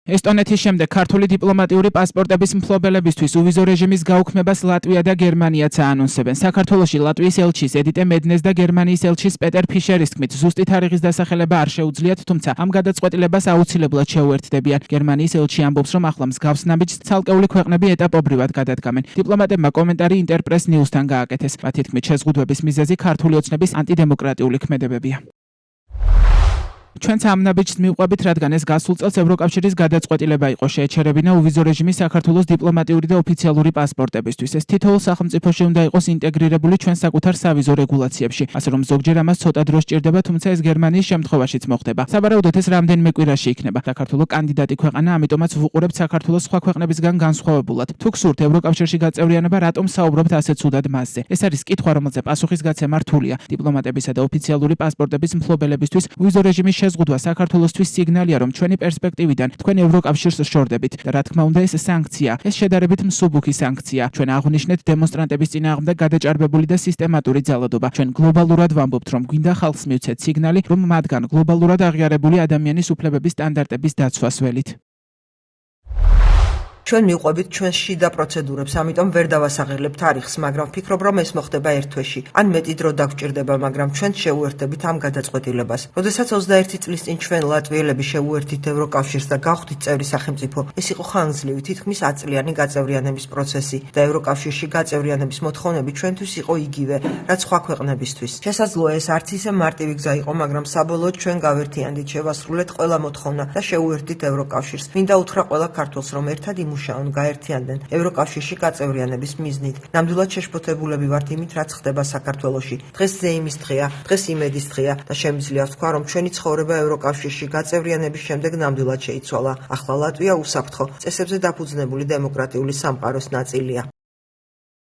ესტონეთის შემდეგ ქართული დიპლომატიური პასპორტების მფლობელებისთვის უვიზო რეჟიმის გაუქმებას ლატვია და გერმანიაც აანონსებენ. საქართველოში ლატვიის ელჩის ედიტე მედნეს და გერმანიის ელჩის პეტერ ფიშერის თქმით, ზუსტი თარიღის დასახელება არ შეუძლიათ, თუმცა ამ გადაწყვეტილებას აუცილებლად შეუერთდებიან. გერმანიის ელჩი ამბობს, რომ ახლა მსგავს ნაბიჯს ცალკეული ქვეყნები ეტაპობრივად გადადგამენ. დიპლომატებმა კომენტარი ინტერპრეს ნიუსთან გააკეთეს. მათი თქმით, შეზღუდვების მიზეზი ქართული ოცნების ანტიდემოკრატიული ქმედებებია. ჩვენც ამ ნაბიჯს მივყვებით, რადგან ეს გასულ წელს ევროკავშირის გადაწყვეტილება იყო შეეჩერებინა უვიზო რეჟიმი საქართველოს დიპლომატიური და ოფიციალური პასპორტებისთვის. ეს თითოეულ სახელმწიფოში უნდა იყოს ინტეგრირებული ჩვენ საკუთარ სავიზო რეგულაციებში, ასე რომ ზოგჯერ ამას ცოტა დრო სჭირდება, თუმცა ეს გერმანიის შემთხვევაშიც მოხდება. საბარაუდოდ ეს რამდენიმე კვირაში იქნება. საქართველოს კანდიდატი ქვეყანა, ამიტომაც ვუყურებთ საქართველოს სხვა ქვეყნებისგან განსხვავებულად. თუ გსურთ ევროკავშირში გაწევრიანება, რატომ საუბრობთ ასე ცუდად მასზე? ეს არის კითხვა, რომელზე პასუხის გაცემა რთულია. დიპლომატებისა და ოფიციალური პასპორტების მფლობელებისთვის უვიზო რეჟიმის შეზღუდვა საქართველოსთვის სიგნალია, რომ ჩვენი პერსპექტივიდან თქვენ ევროკავშირს შორდებით და რა თქმა უნდა ეს სანქცია, ეს შედარებით მსუბუქი სანქცია. ჩვენ აღვნიშნეთ დემონსტრანტების წინააღმდეგ გადაჭარბებული და სისტემატური ძალადობა. ჩვენ გლობალურად ვამბობთ, რომ გვინდა ხალხს მივცეთ სიგნალი, რომ მათგან გლობალურად აღიარებული ადამიანის უფლებების სტანდარტების დაცვას ველით. ჩვენ მივყვებით ჩვენს შიდა პროცედურებს, ამიტომ ვერ დავასაღირლებ თარიღს, მაგრამ ვფიქრობ, რომ ეს მოხდება ერთ თვეში. ან მეტი დრო დაგვჭირდება, მაგრამ ჩვენ შევუერთდებით ამ გადაწყვეტილებას. როდესაც 21 წლის წინ ჩვენ ლატვიელები შევუერთდით ევროკავშირს და გავხდით წევრი სახელმწიფო, ეს იყო ხანგრძლივი, თითქმის 10 წლიანი გაწევრიანების პროცესი და ევროკავშირში გაწევრიანების მოთხოვნები ჩვენთვის იყო იგივე, რაც სხვა ქვეყნებისთვის. შესაძლოა ეს არც ისე მარტივი გზა იყო, მაგრამ საბოლოოდ ჩვენ გავერთიანდით, შევასრულეთ ყველა მოთხოვნა და შევუერთდით ევროკავშირს. მინდა უთხრა ყველა ქართველს, რომ ერთად მუშაონ გაერთიანდნენ ევროკავშირში გაწევრიანების მიზნით. ნამდვილად შეშფოთებულები ვართ იმით, რაც ხდება საქართველოში. დღეს ზეიმის დღეა, დღეს იმედის დღეა და შემიძლია ვთქვა, რომ ჩვენი ცხოვრება ევროკავშირში გაწევრიანების შემდეგ ნამდვილად შეიცვალა. ახლა ლატვია უსაფრთხო, წესებზე დაფუძნებული დემოკრატიული სამყაროს ნაწილია.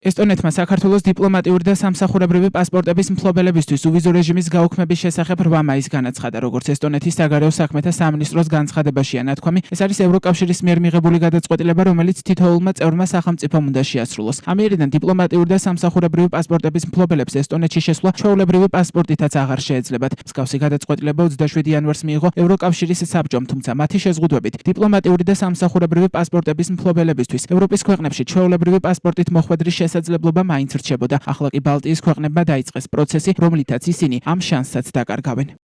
ესტონეთმა საქართველოს დიპლომატიური და სამსახურებრივი პასპორტების მფლობელებისთვის უვიზო რეჟიმის გაუქმების შესახებ 8 მაისს განაცხადა, როგორც ესტონეთის საგარეო საქმეთა სამინისტროს განცხადებაშია ნათქვამი. ეს არის ევროკავშირის მიერ მიღებული გადაწყვეტილება, რომელიც თითოეულმა წევრმა სახელმწიფომ უნდა შეასრულოს. ამიერიდან დიპლომატიური და სამსახურებრივი პასპორტების მფლობელებს ესტონეთში შესვლა ჩვეულებრივი პასპორტითაც აღარ შეეძლებათ. მსგავსი გადაწყვეტილება 27 იანვარს მიიღო ევროკავშირის საბჭომ, თუმცა მათი შეზღუდვებით დიპლომატიური და სამსახურებრივი პასპორტების მფლობელებისთვის ევროპის ქვეყნებში ჩვეულებრივი პასპორტით მოხვედრის შესაძლებლობა მაინც რჩებოდა. ახლა კი ბალტიის ქვეყნებმა დაიწყეს პროცესი, რომლითაც ისინი ამ შანსსაც დაკარგავენ.